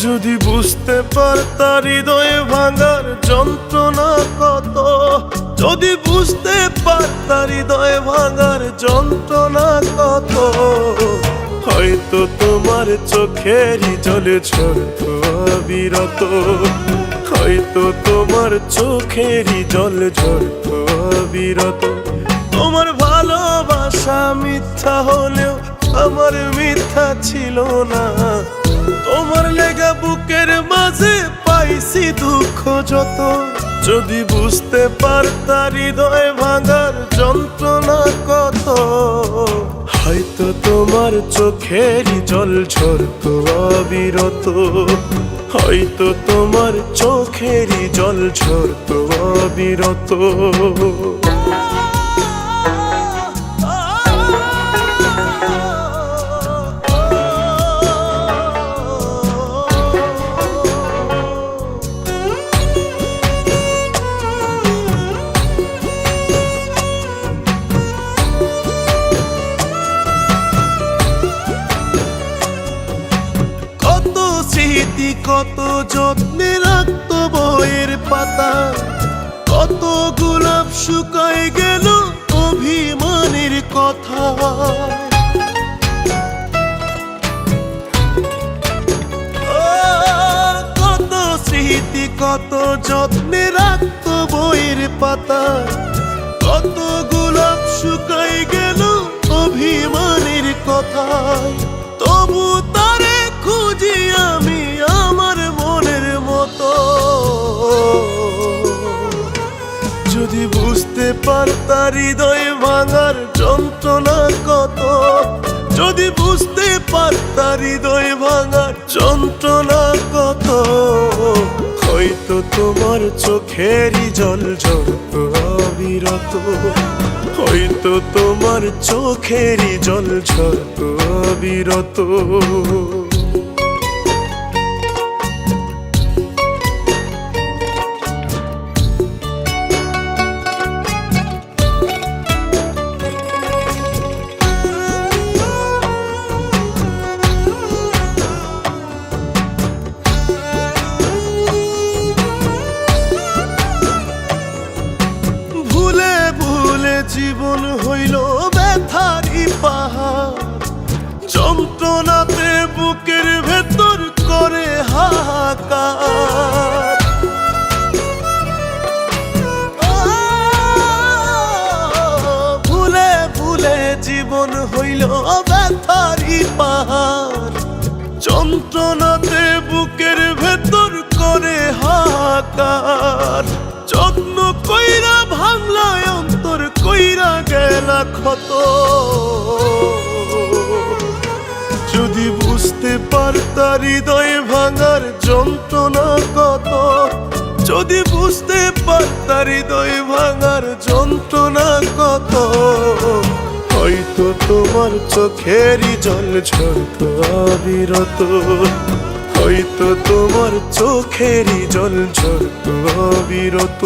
যদি বুঝতে পারতা হৃদয় ভাঙার যন্ত্রণা কত, যদি বুঝতে পারতা হৃদয় ভাঙার যন্ত্রণা কত, হয়তো তোমার চোখেরই জলে ঝরতো অবিরত, হয়তো তোমার চোখেরই জল ঝরতো অবিরত। তোমার ভালোবাসা মিথ্যা হলেও আমার মিথ্যা ছিল না, তোমার লেগা বুকের মাঝে পাইছি দুঃখ যত। যদি বুঝতে পারতা হৃদয় ভাঙার যন্ত্রণা কত, হয়তো তোমার চোখেরই জল ঝরতো অবিরত, হয়তো তোমার চোখেরই জল ঝরতো অবিরত। কত যত্নে রাখতো বইয়ের পাতা, কত গোলাপ শুকায় গেল অভিমানের কথা। কত স্মৃতি কত যত্নে রাখতো বইয়ের পাতা, কত গোলাপ শুকায় গেল অভিমানের কথা। তবু তারে খুঁজি আমি আমার মনের মতো। যদি বুঝতে পারতা হৃদয় ভাঙার যন্ত্রণা কত, যদি বুঝতে পারতা হৃদয় ভাঙার যন্ত্রণা কত, হয়তো তোমার চোখেরই জল ঝরতো অবিরত, হয়তো তোমার চোখেরই জল ঝরতো অবিরত। জীবন হইল ব্যথারি পাহাড়, যন্ত্রণাতে বুকের ভেতর করে হাহাকার। ভুলে ভুলে জীবন হইল ব্যথারি পাহাড়, যন্ত্রণাতে বুকের ভেতর করে হাহাকার। যত্ন কইরা ভাঙলা অন্তর কইরা গেলা ক্ষত। যদি বুঝতে পারতা হৃদয় ভাঙার যন্ত্রণা কত, যদি বুঝতে পারতা হৃদয় ভাঙার যন্ত্রণা কত, হয়তো তোমার চোখেরই জল ঝরতো অবিরত, হয়তো তোমার চোখেরই জল ঝরতো অবিরত।